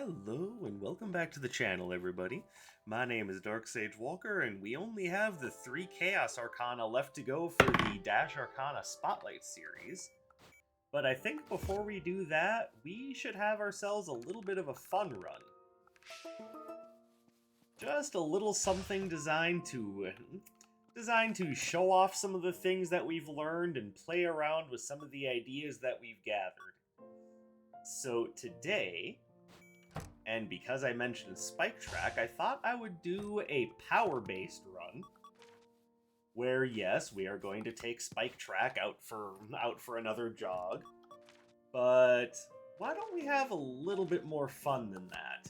Hello and welcome back to the channel, everybody. My name is Dark Sage Walker, and we only have the 3 Chaos Arcana left to go for the Dash Arcana Spotlight Series. But I think before we do that, we should have ourselves a little bit of a fun run. Just a little something designed to show off some of the things that we've learned and play around with some of the ideas that we've gathered. So today, and because I mentioned Spike Track, I thought I would do a power-based run, where yes, we are going to take Spike Track out for another jog, but why don't we have a little bit more fun than that?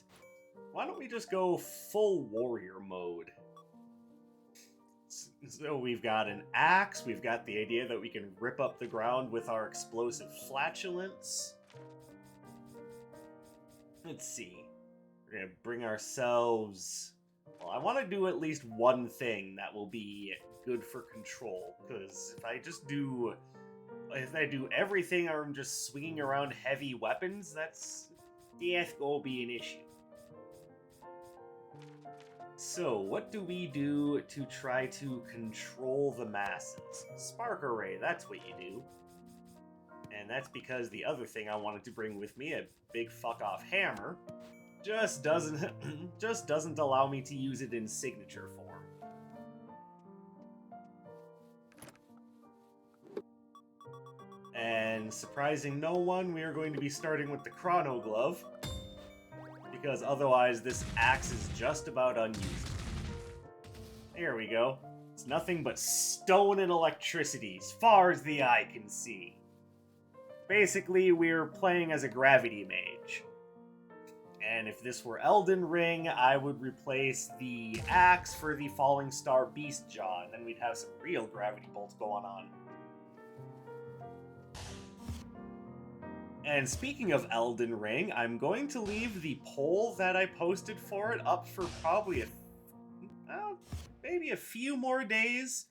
Why don't we just go full warrior mode? So we've got an axe, we've got the idea that we can rip up the ground with our explosive flatulence. Let's see. We're going to bring ourselves... Well, I want to do at least one thing that will be good for control, because if I do everything or I'm just swinging around heavy weapons, that's will be an issue. So, what do we do to try to control the masses? Spark Array, that's what you do. And that's because the other thing I wanted to bring with me, a big fuck-off hammer, just doesn't allow me to use it in signature form. And surprising no one, we are going to be starting with the Chrono Glove, because otherwise this axe is just about unusable. There we go. It's nothing but stone and electricity, as far as the eye can see. Basically, we're playing as a gravity mage. And if this were Elden Ring, I would replace the axe for the Falling Star Beast Jaw, and then we'd have some real gravity bolts going on. And speaking of Elden Ring, I'm going to leave the poll that I posted for it up for probably maybe a few more days.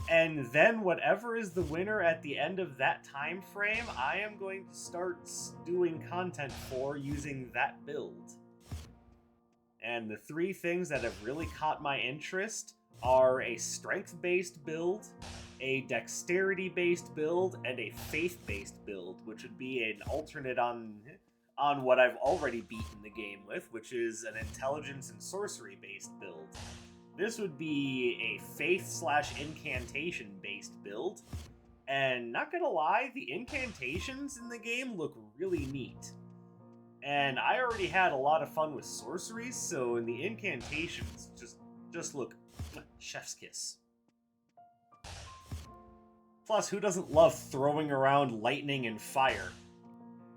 And then whatever is the winner at the end of that time frame, I am going to start doing content for using that build. And the 3 things that have really caught my interest are a strength-based build, a dexterity-based build, and a faith-based build, which would be an alternate on what I've already beaten the game with, which is an intelligence and sorcery-based build. This would be a faith/incantation-based build, and not gonna lie, the incantations in the game look really neat. And I already had a lot of fun with sorceries, so in the incantations just look chef's kiss. Plus, who doesn't love throwing around lightning and fire?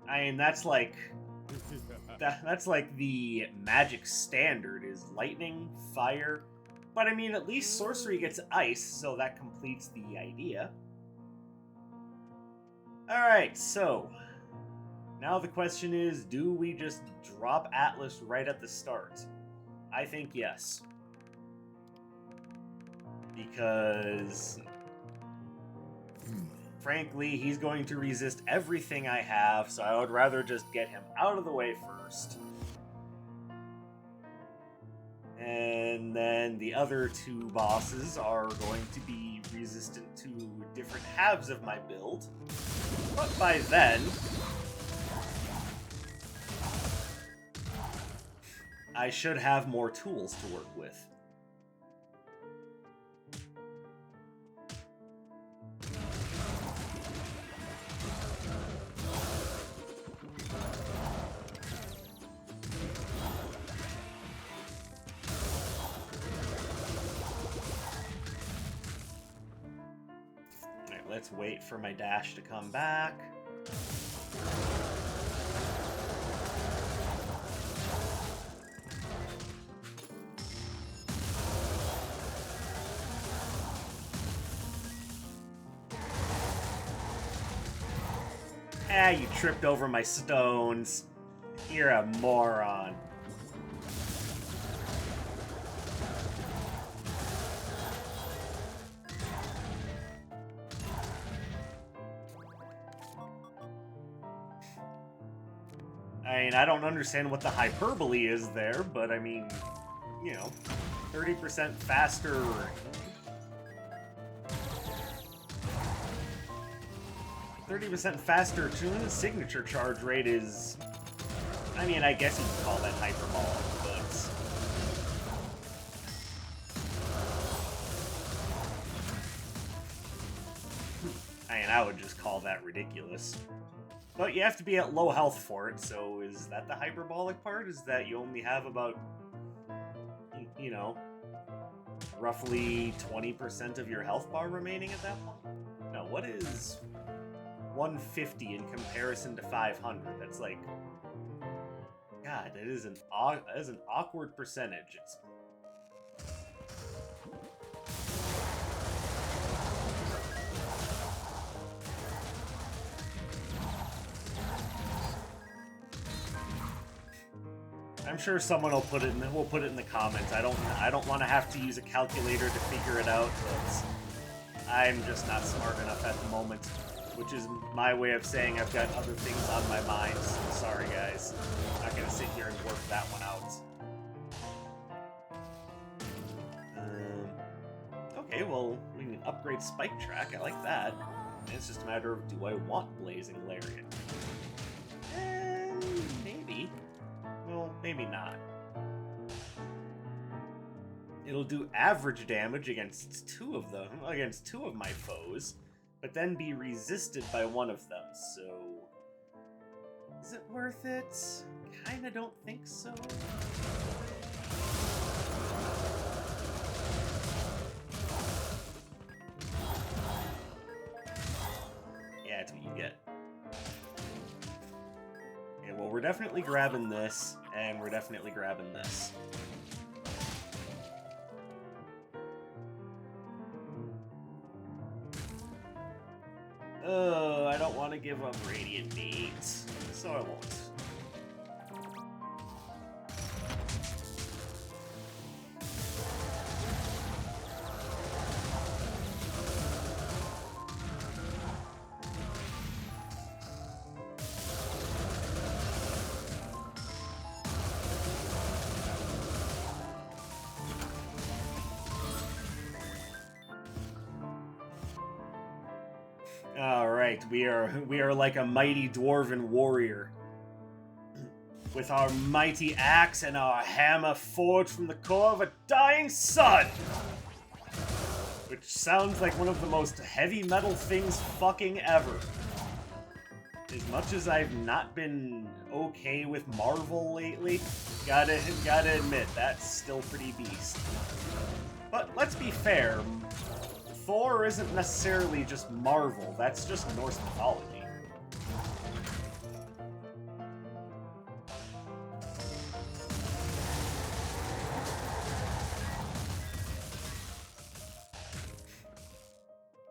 I mean, that's like the magic standard is lightning, fire. But I mean, at least sorcery gets ice, so that completes the idea. Alright, so now the question is, do we just drop Atlas right at the start? I think yes. Because frankly, he's going to resist everything I have, so I would rather just get him out of the way first. And then the other 2 bosses are going to be resistant to different halves of my build. But by then, I should have more tools to work with. Let's wait for my dash to come back. Ah, you tripped over my stones. You're a moron. I I mean, I don't understand what the hyperbole is there, but I mean, you know, 30% faster. 30% faster signature charge rate is... I mean, I guess you could call that hyperbolic, but... I mean, I would just call that ridiculous. But you have to be at low health for it, so is that the hyperbolic part? Is that you only have about, you know, roughly 20% of your health bar remaining at that point? No, what is 150 in comparison to 500? That's like... God, that is an awkward percentage. It's... I'm sure someone will put it in the comments. I don't want to have to use a calculator to figure it out, but I'm just not smart enough at the moment, which is my way of saying I've got other things on my mind. So sorry, guys. I'm not gonna sit here and work that one out. Okay, well, we can upgrade Spike Track. I like that. It's just a matter of, do I want Blazing Lariat? Maybe. Well, maybe not. It'll do average damage against two of my foes, but then be resisted by one of them, so... Is it worth it? Kinda don't think so. Yeah, that's what you get. Okay, well, we're definitely grabbing this, and we're definitely grabbing this. Oh, I don't want to give up Radiant Meat, so I won't. Alright, we are like a mighty dwarven warrior. With our mighty axe and our hammer forged from the core of a dying sun! Which sounds like one of the most heavy metal things fucking ever. As much as I've not been okay with Marvel lately, gotta admit, that's still pretty beast. But let's be fair, Thor isn't necessarily just Marvel, that's just Norse mythology.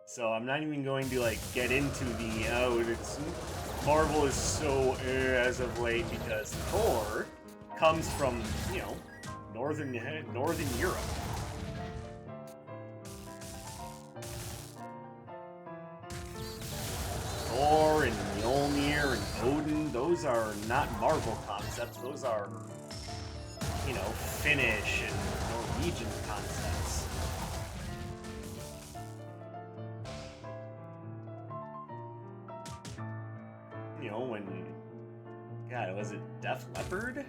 So I'm not even going to like get into the Marvel is so as of late, because Thor comes from, you know, northern Europe. Thor and Mjolnir and Odin, those are not Marvel concepts, those are, you know, Finnish and Norwegian concepts. You know, when, God, was it Def Leppard?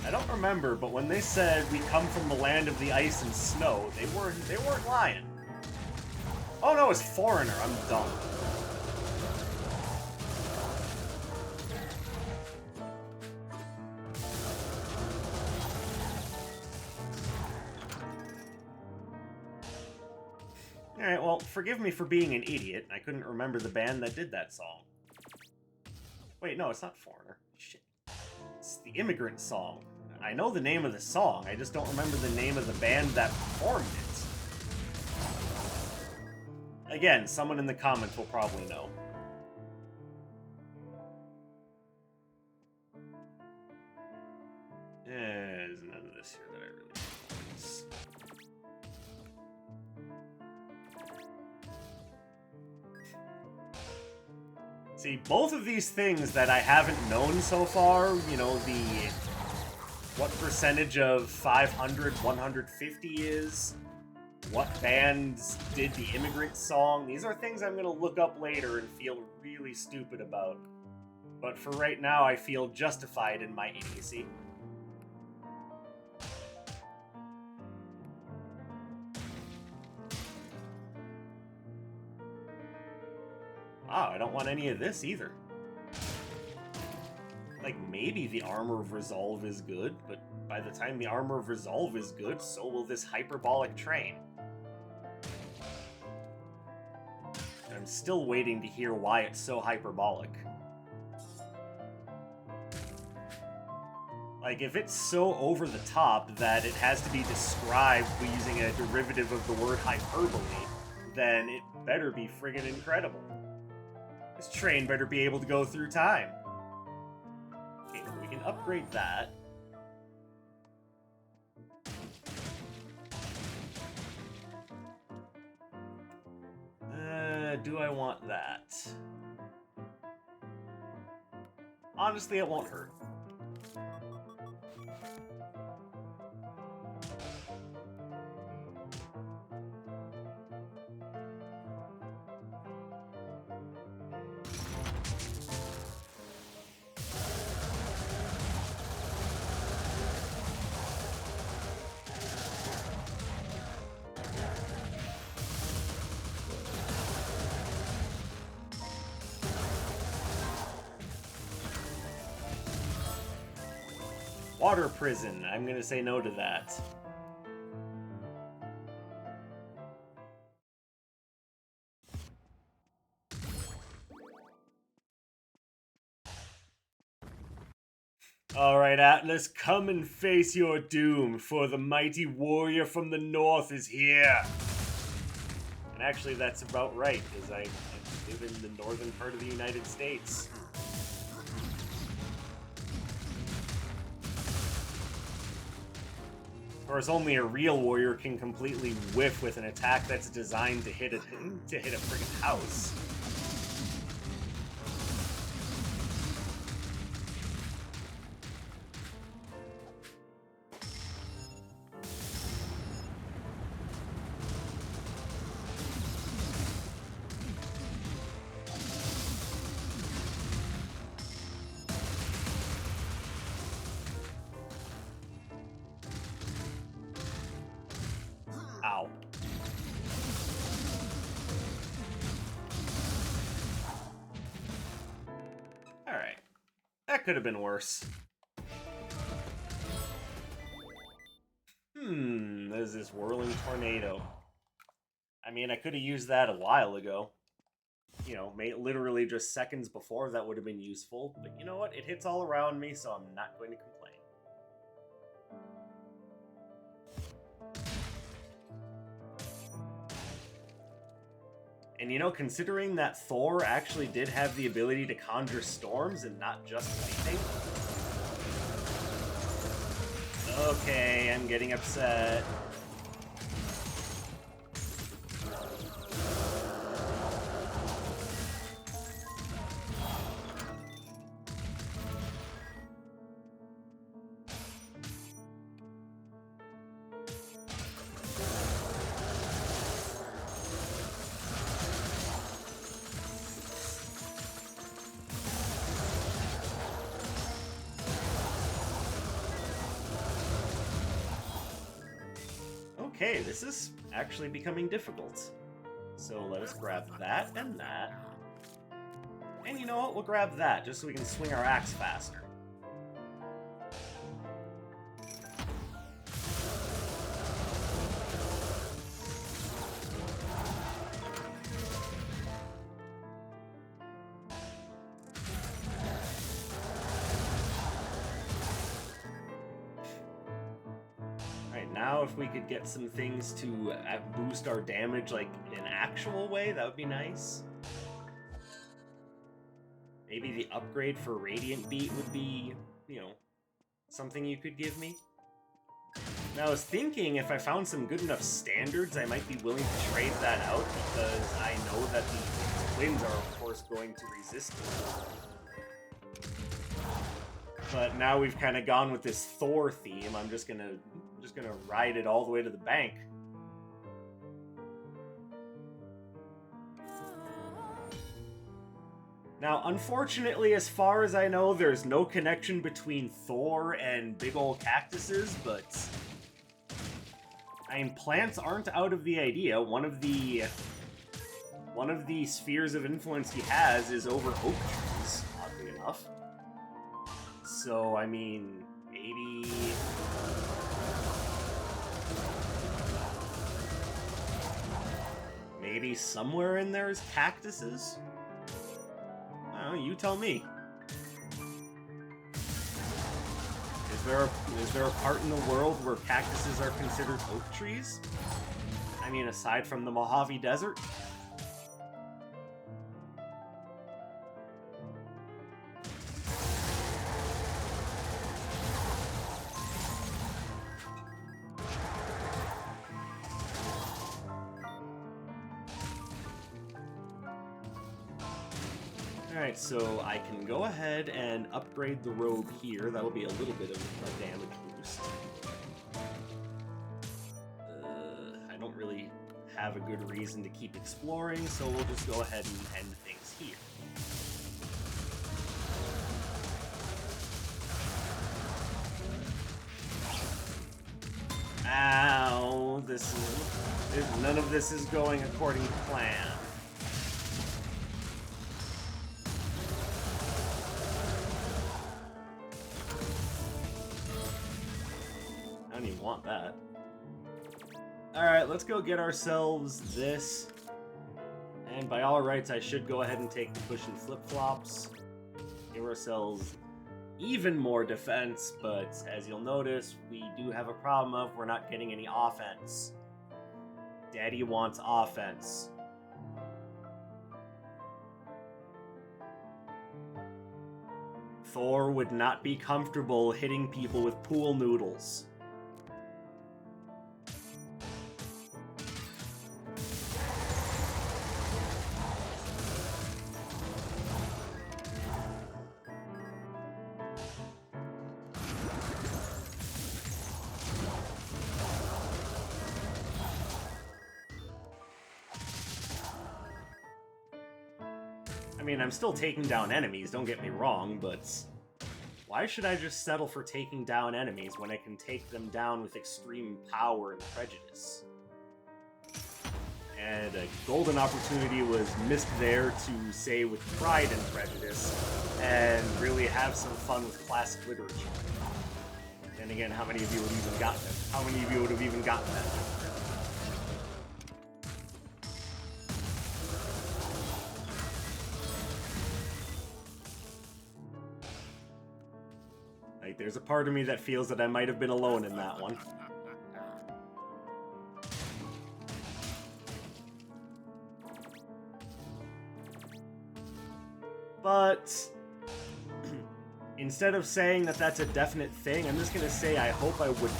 I don't remember, but when they said we come from the land of the ice and snow, they weren't lying. Oh no, it's Foreigner, I'm dumb. Alright, well, forgive me for being an idiot. I couldn't remember the band that did that song. Wait, no, it's not Foreigner. Shit. It's the Immigrant Song. I know the name of the song, I just don't remember the name of the band that performed it. Again, someone in the comments will probably know. There's none of this here that I really want. See, both of these things that I haven't known so far, you know, what percentage of 500, 150 is, what bands did the Immigrant Song, these are things I'm gonna look up later and feel really stupid about. But for right now, I feel justified in my idiocy. Wow, I don't want any of this either. Like, maybe the Armor of Resolve is good, but by the time the Armor of Resolve is good, so will this hyperbolic train. And I'm still waiting to hear why it's so hyperbolic. Like, if it's so over the top that it has to be described using a derivative of the word hyperbole, then it better be friggin' incredible. This train better be able to go through time. Okay, we can upgrade that. Do I want that? Honestly, it won't hurt. Water prison. I'm gonna say no to that. Alright, Atlas, come and face your doom, for the mighty warrior from the north is here. And actually, that's about right, because I live in the northern part of the United States. Of course, only a real warrior can completely whiff with an attack that's designed to hit a friggin' house. Ow. Alright. That could have been worse. There's this whirling tornado. I mean, I could have used that a while ago. You know, literally just seconds before that would have been useful. But you know what? It hits all around me, so I'm not going to complain. And you know, considering that Thor actually did have the ability to conjure storms and not just lightning. Okay, I'm getting upset. Okay, this is actually becoming difficult. So let us grab that and that. And you know what? We'll grab that, just so we can swing our axe faster. Now, if we could get some things to boost our damage, like, in an actual way, that would be nice. Maybe the upgrade for Radiant Beat would be, you know, something you could give me. Now, I was thinking if I found some good enough standards, I might be willing to trade that out, because I know that the twins are, of course, course, going to resist it. But now we've kind of gone with this Thor theme. I'm just gonna ride it all the way to the bank. Now, unfortunately, as far as I know, there's no connection between Thor and big old cactuses, but I mean, plants aren't out of the idea. One of the spheres of influence he has is over oak trees, oddly enough. So, I mean, maybe somewhere in there is cactuses? I don't know, you tell me. Is there a part in the world where cactuses are considered oak trees? I mean, aside from the Mojave Desert? Alright, so I can go ahead and upgrade the robe here. That'll be a little bit of a damage boost. I don't really have a good reason to keep exploring, so we'll just go ahead and end things here. Ow, none of this is going according to plan. I don't even want that. Alright, let's go get ourselves this. And by all rights, I should go ahead and take the push and flip-flops. Give ourselves even more defense, but as you'll notice, we do have a problem of we're not getting any offense. Daddy wants offense. Thor would not be comfortable hitting people with pool noodles. I mean, I'm still taking down enemies, don't get me wrong, but why should I just settle for taking down enemies when I can take them down with extreme power and prejudice? And a golden opportunity was missed there to say with pride and prejudice, and really have some fun with classic literature. And again, how many of you would have even gotten it? How many of you would have even gotten that? Like, there's a part of me that feels that I might have been alone in that one. But instead of saying that that's a definite thing, I'm just gonna say I hope I wouldn't.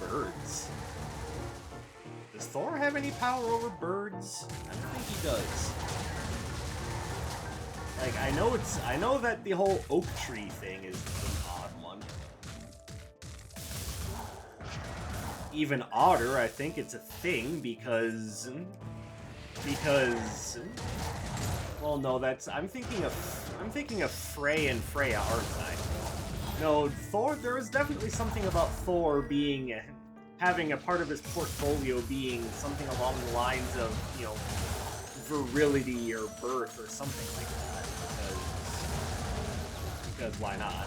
Birds. Does Thor have any power over birds? I don't think he does. Like, I know that the whole oak tree thing is an odd one. Even odder, I think it's a thing because well, no, I'm thinking of Frey and Freya, aren't I? No, Thor, there is definitely something about Thor having a part of his portfolio being something along the lines of, you know, virility or birth or something like that. Because why not?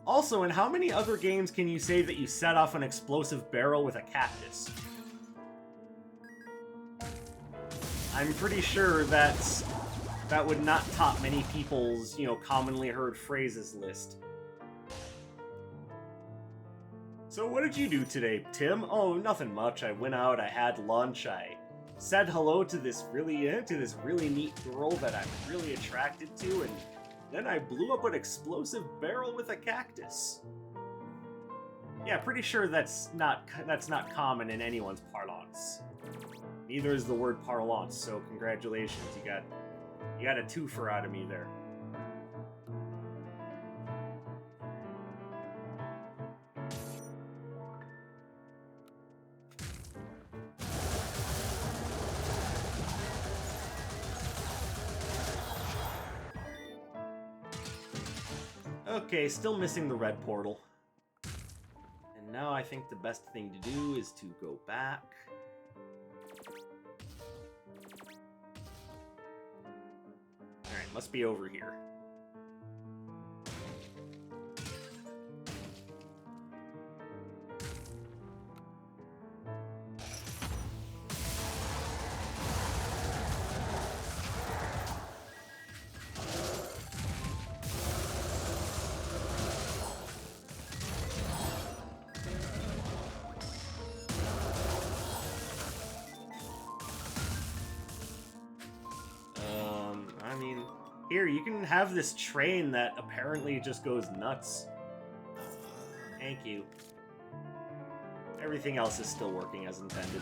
Also, in how many other games can you say that you set off an explosive barrel with a cactus? I'm pretty sure that would not top many people's, you know, commonly heard phrases list. So what did you do today, Tim? Oh, nothing much. I went out, I had lunch, I said hello to this really neat girl that I'm really attracted to, and then I blew up an explosive barrel with a cactus. Yeah, pretty sure that's not common in anyone's parlance. Neither is the word parlance, so congratulations. You got a twofer out of me there. Okay, still missing the red portal. And now I think the best thing to do is to go back. Alright, must be over here. Here, you can have this train that apparently just goes nuts. Thank you. Everything else is still working as intended.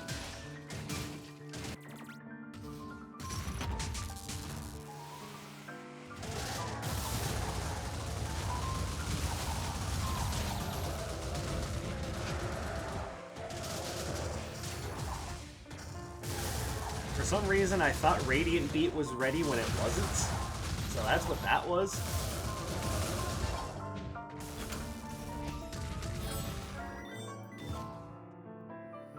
For some reason, I thought Radiant Beat was ready when it wasn't. So that's what that was.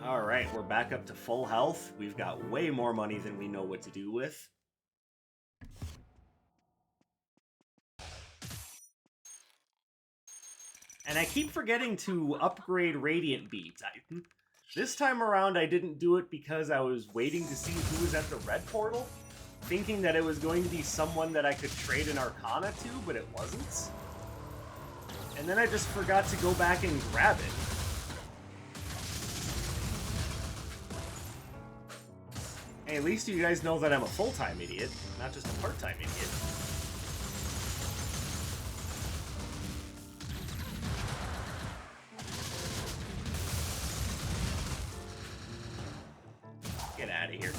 Alright, we're back up to full health. We've got way more money than we know what to do with. And I keep forgetting to upgrade Radiant Beat. This time around I didn't do it because I was waiting to see who was at the red portal, thinking that it was going to be someone that I could trade an Arcana to, but it wasn't. And then I just forgot to go back and grab it. Hey, at least you guys know that I'm a full-time idiot, not just a part-time idiot. Get out of here.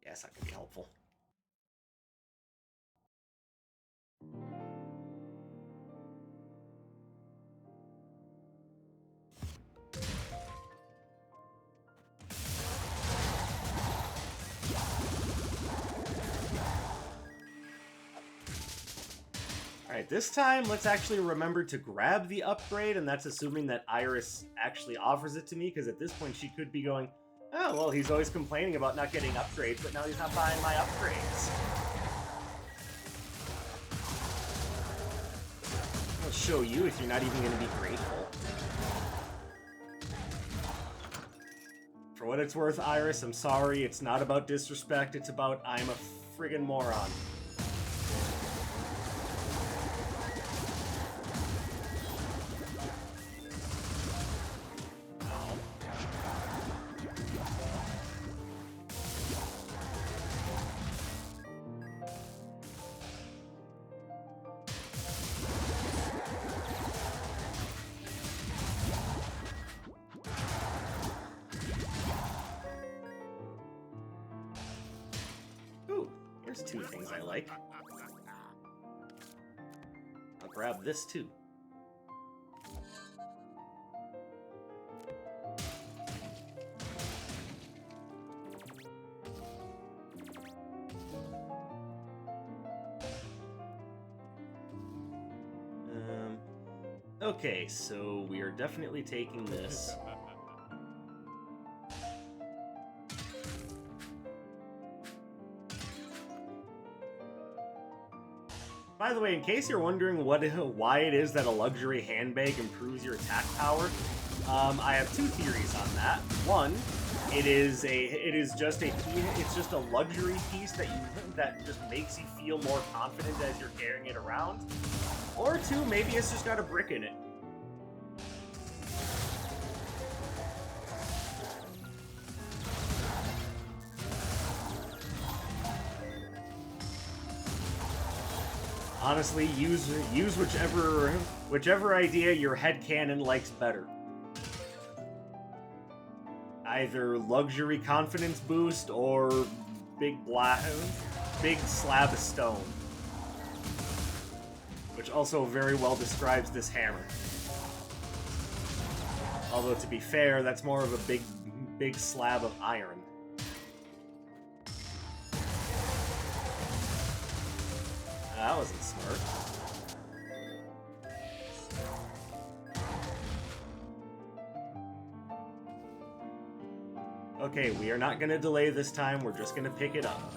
Yes, that could be helpful. Alright, this time, let's actually remember to grab the upgrade, and that's assuming that Iris actually offers it to me, because at this point she could be going, oh, well, he's always complaining about not getting upgrades, but now he's not buying my upgrades. I'll show you if you're not even going to be grateful. For what it's worth, Iris, I'm sorry, it's not about disrespect, it's about I'm a friggin' moron. There's two things I like. I'll grab this too. Okay, so we are definitely taking this. By the way, in case you're wondering why it is that a luxury handbag improves your attack power, I have two theories on that. One, It is just it's just a luxury piece that just makes you feel more confident as you're carrying it around. Or two, maybe it's just got a brick in it. Honestly, use whichever idea your headcanon likes better. Either luxury confidence boost or big slab of stone. Which also very well describes this hammer. Although to be fair, that's more of a big slab of iron. That wasn't smart. Okay, we are not going to delay this time. We're just going to pick it up.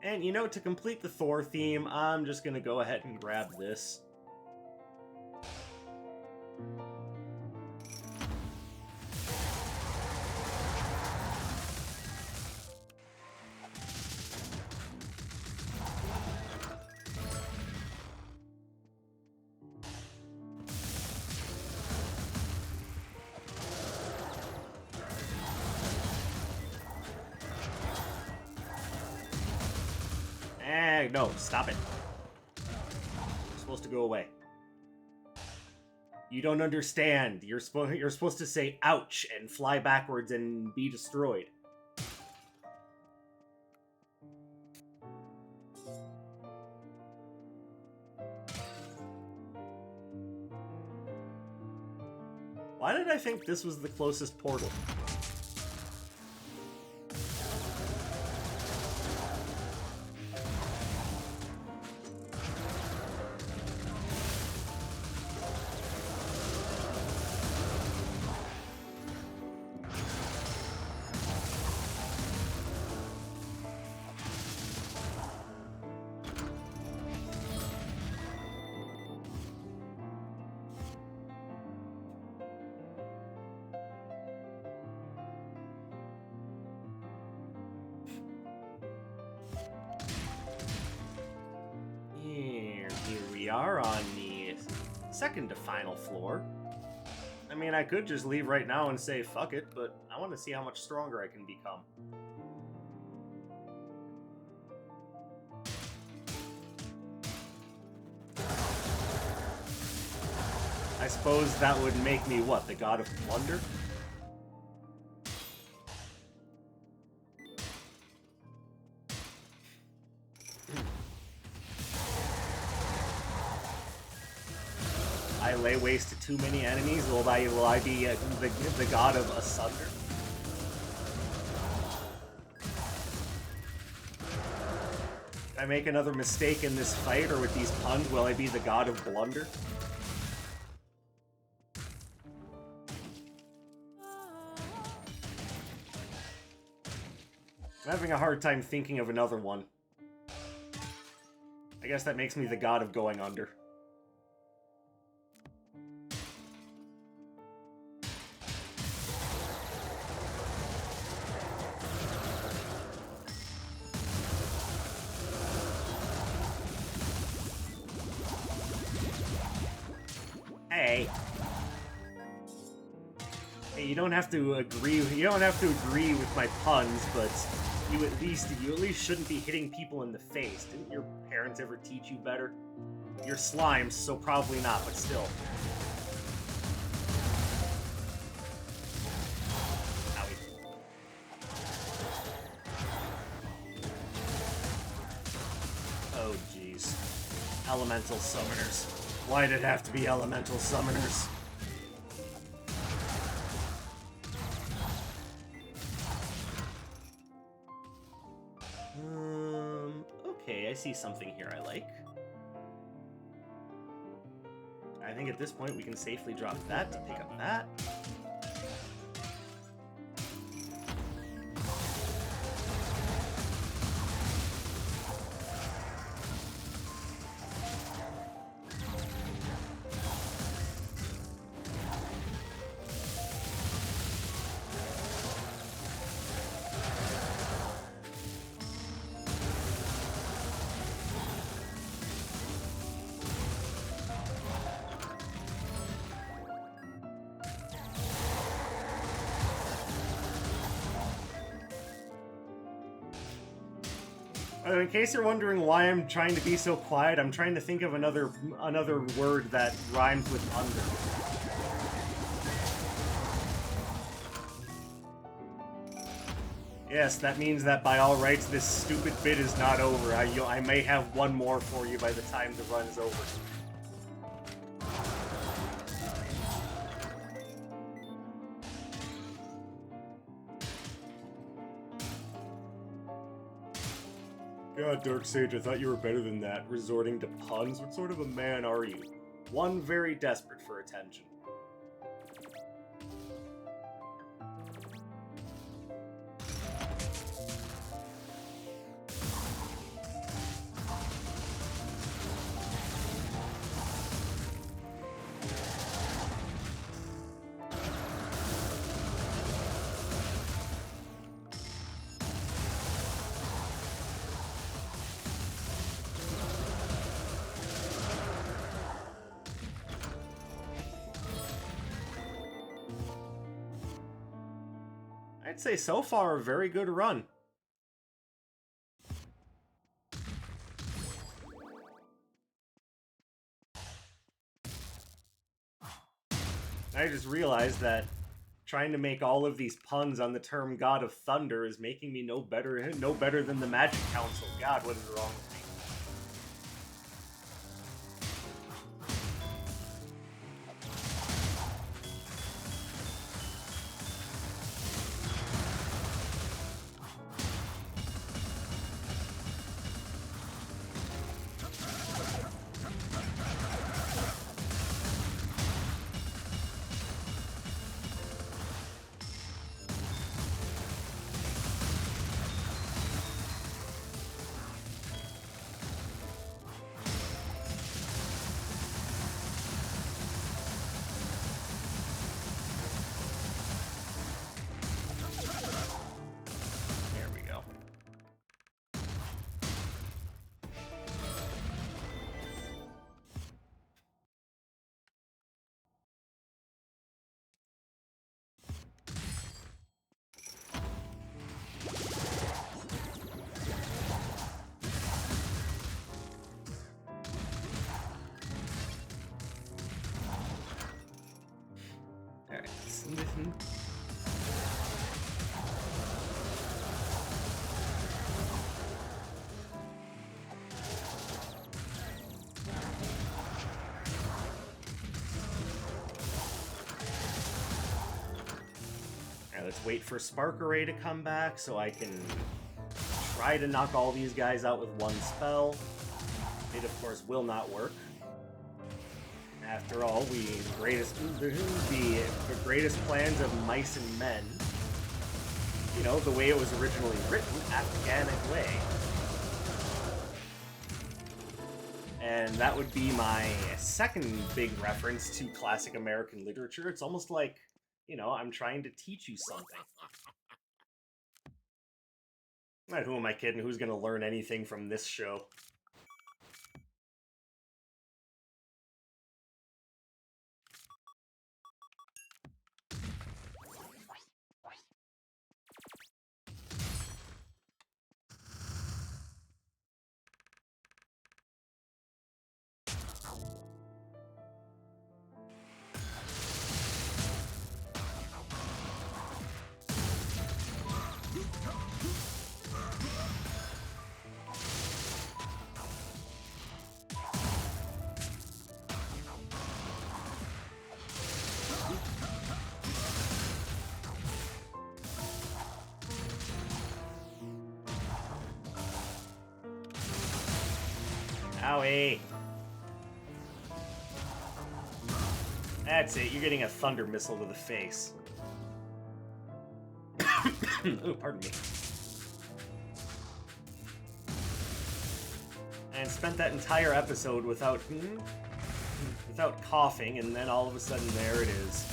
And, you know, to complete the Thor theme, I'm just going to go ahead and grab this. No, stop it. You're supposed to go away. You don't understand. You're supposed to say ouch and fly backwards and be destroyed. Why did I think this was the closest portal? Are on the second to final floor. I mean, I could just leave right now and say fuck it, but I want to see how much stronger I can become. I suppose that would make me what, the god of plunder? I lay waste to too many enemies. Will I be the god of asunder? If I make another mistake in this fight or with these puns, will I be the god of blunder? I'm having a hard time thinking of another one. I guess that makes me the god of going under. Hey, you don't have to agree. You don't have to agree with my puns, but you at least shouldn't be hitting people in the face. Didn't your parents ever teach you better? You're slimes, so probably not, but still. Oh jeez, elemental summoners. Why did it have to be elemental summoners? Okay, I see something here I like. I think at this point we can safely drop that to pick up that. In case you're wondering why I'm trying to be so quiet, I'm trying to think of another word that rhymes with thunder. Yes, that means that by all rights, this stupid bit is not over. I may have one more for you by the time the run is over. God, Dark Sage, I thought you were better than that, resorting to puns. What sort of a man are you? One very desperate for attention. I'd say so far a very good run. I just realized that trying to make all of these puns on the term God of Thunder is making me no better than the Magic Council. God, what is wrong with me? Let's wait for Spark Array to come back so I can try to knock all these guys out with one spell. It, of course, will not work. After all, the greatest plans of mice and men. You know, the way it was originally written, Afghanic way. And that would be my second big reference to classic American literature. It's almost like, you know, I'm trying to teach you something. Who am I kidding? Who's going to learn anything from this show? Owie. That's it, you're getting a thunder missile to the face. Oh, pardon me. And spent that entire episode without coughing, and then all of a sudden there it is.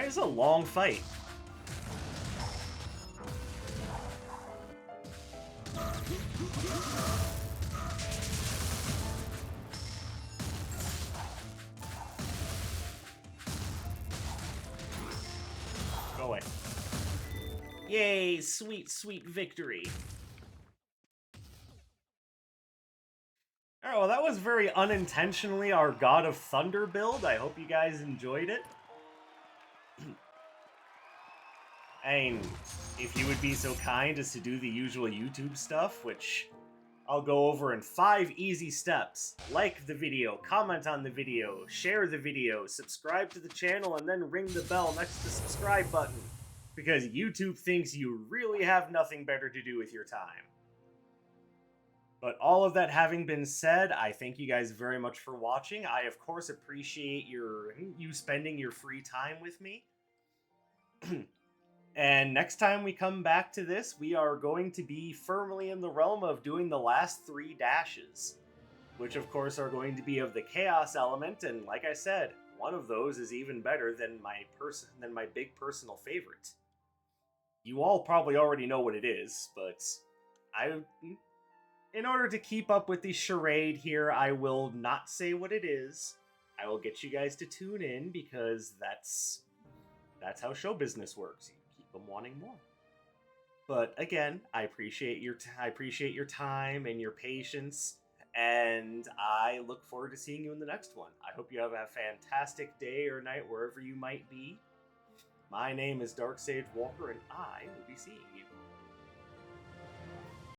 That is a long fight. Go away. Yay, sweet, sweet victory. Alright, well that was very unintentionally our God of Thunder build. I hope you guys enjoyed it. And if you would be so kind as to do the usual YouTube stuff, which I'll go over in 5 easy steps. Like the video, comment on the video, share the video, subscribe to the channel, and then ring the bell next to the subscribe button. Because YouTube thinks you really have nothing better to do with your time. But all of that having been said, I thank you guys very much for watching. I, of course, appreciate you spending your free time with me. And next time we come back to this, we are going to be firmly in the realm of doing the last 3 dashes. Which, of course, are going to be of the Chaos element, and like I said, one of those is even better than my big personal favorite. You all probably already know what it is, but in order to keep up with the charade here, I will not say what it is. I will get you guys to tune in, because that's how show business works. You keep them wanting more. But again, I appreciate your time and your patience, and I look forward to seeing you in the next one. I hope you have a fantastic day or night wherever you might be. My name is Dark Sage Walker, and I will be seeing you